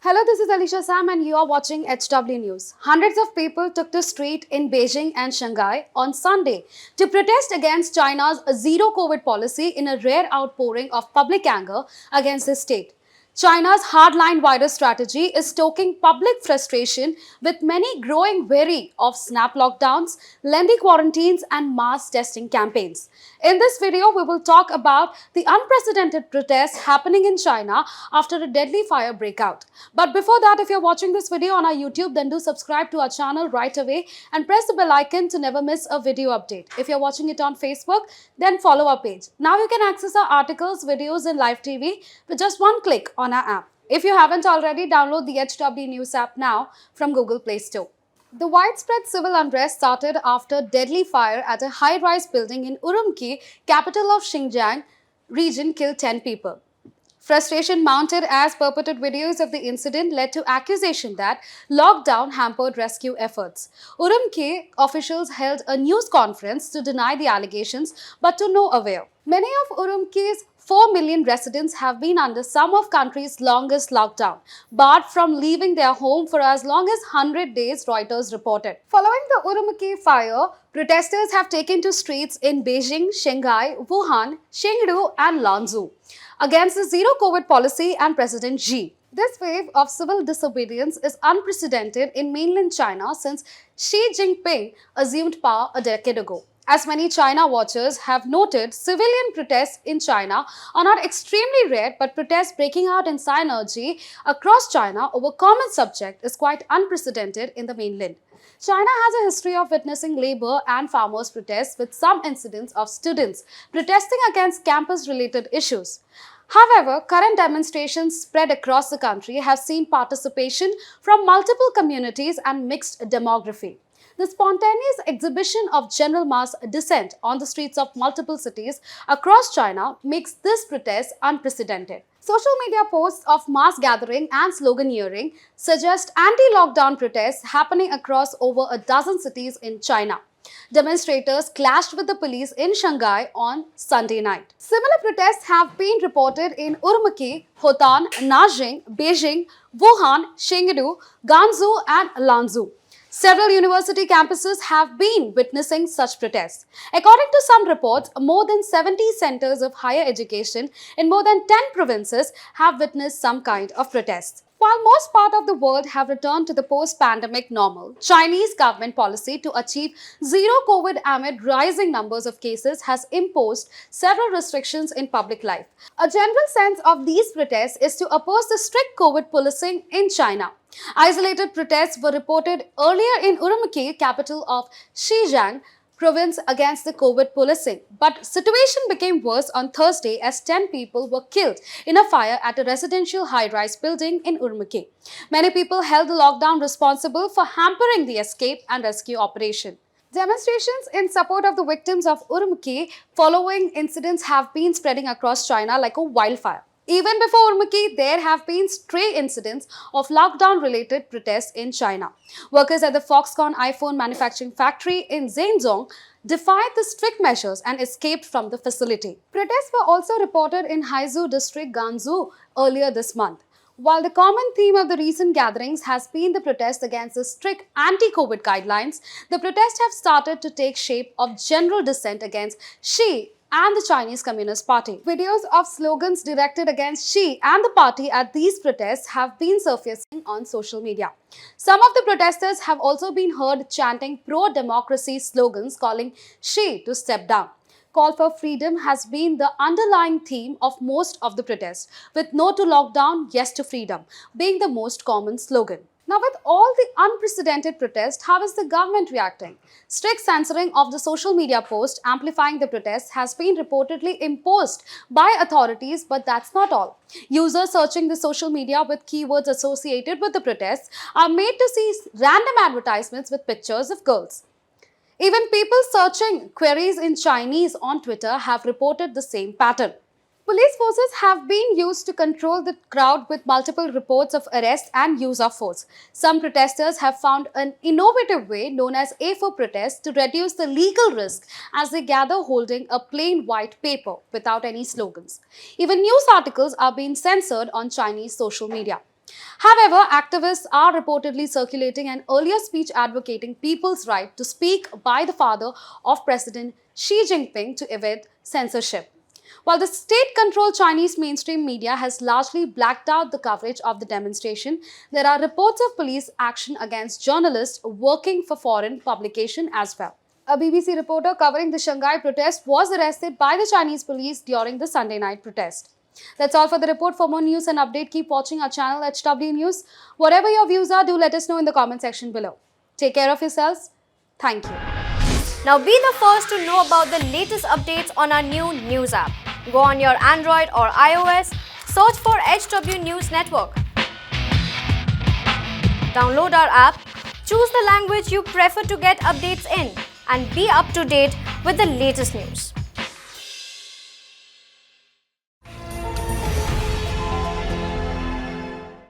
Hello, this is Alicia Sam and you are watching HW News. Hundreds of people took to street in Beijing and Shanghai on Sunday to protest against China's zero COVID policy in a rare outpouring of public anger against the state. China's hardline virus strategy is stoking public frustration, with many growing weary of snap lockdowns, lengthy quarantines, and mass testing campaigns. In this video, we will talk about the unprecedented protests happening in China after a deadly fire breakout. But before that, if you're watching this video on our YouTube, then do subscribe to our channel right away and press the bell icon to never miss a video update. If you're watching it on Facebook, then follow our page. Now you can access our articles, videos, and live TV with just one click on our app. If you haven't already, download the HW News app now from Google Play Store. The widespread civil unrest started after deadly fire at a high-rise building in Urumqi, capital of Xinjiang region, killed 10 people. Frustration mounted as purported videos of the incident led to accusation that lockdown hampered rescue efforts. Urumqi officials held a news conference to deny the allegations, but to no avail. Many of Urumqi's 4 million residents have been under some of country's longest lockdown, barred from leaving their home for as long as 100 days, Reuters reported. Following the Urumqi fire, protesters have taken to streets in Beijing, Shanghai, Wuhan, Chengdu and Lanzhou against the zero COVID policy and President Xi. This wave of civil disobedience is unprecedented in mainland China since Xi Jinping assumed power a decade ago. As many China watchers have noted, civilian protests in China are not extremely rare, but protests breaking out in synergy across China over common subject is quite unprecedented in the mainland. China has a history of witnessing labor and farmers' protests, with some incidents of students protesting against campus-related issues. However, current demonstrations spread across the country have seen participation from multiple communities and mixed demography. The spontaneous exhibition of general mass dissent on the streets of multiple cities across China makes this protest unprecedented. Social media posts of mass gathering and sloganeering suggest anti-lockdown protests happening across over a dozen cities in China. Demonstrators clashed with the police in Shanghai on Sunday night. Similar protests have been reported in Urumqi, Hotan, Nanjing, Beijing, Wuhan, Chengdu, Gansu and Lanzhou. Several university campuses have been witnessing such protests. According to some reports, more than 70 centers of higher education in more than 10 provinces have witnessed some kind of protests. While most parts of the world have returned to the post-pandemic normal, Chinese government policy to achieve zero COVID amid rising numbers of cases has imposed several restrictions in public life. A general sense of these protests is to oppose the strict COVID policing in China. Isolated protests were reported earlier in Urumqi, capital of Xinjiang province, against the COVID policing. But situation became worse on Thursday as 10 people were killed in a fire at a residential high-rise building in Urumqi. Many people held the lockdown responsible for hampering the escape and rescue operation. Demonstrations in support of the victims of Urumqi following incidents have been spreading across China like a wildfire. Even before Urumqi, there have been stray incidents of lockdown-related protests in China. Workers at the Foxconn iPhone manufacturing factory in Zhengzhou defied the strict measures and escaped from the facility. Protests were also reported in Haizhou district, Gansu, earlier this month. While the common theme of the recent gatherings has been the protest against the strict anti-COVID guidelines, the protests have started to take shape of general dissent against Xi and the Chinese Communist Party. Videos of slogans directed against Xi and the party at these protests have been surfacing on social media. Some of the protesters have also been heard chanting pro-democracy slogans calling Xi to step down. Call for freedom has been the underlying theme of most of the protests, with no to lockdown, yes to freedom being the most common slogan. Now, with all the unprecedented protests, how is the government reacting? Strict censoring of the social media post amplifying the protests has been reportedly imposed by authorities, but that's not all. Users searching the social media with keywords associated with the protests are made to see random advertisements with pictures of girls. Even people searching queries in Chinese on Twitter have reported the same pattern. Police forces have been used to control the crowd with multiple reports of arrest and use of force. Some protesters have found an innovative way known as A4 protest to reduce the legal risk as they gather holding a plain white paper without any slogans. Even news articles are being censored on Chinese social media. However, activists are reportedly circulating an earlier speech advocating people's right to speak by the father of President Xi Jinping to evade censorship. While the state controlled Chinese mainstream media has largely blacked out the coverage of the demonstration, there are reports of police action against journalists working for foreign publication as well. A BBC reporter covering the Shanghai protest was arrested by the Chinese police during the Sunday night protest. That's all for the report. For more news and update, keep watching our channel HW News. Whatever your views are, do let us know in the comment section below. Take care of yourselves. Thank you. Now be the first to know about the latest updates on our new news app. Go on your Android or iOS, search for HW News Network. Download our app, choose the language you prefer to get updates in, and be up to date with the latest news.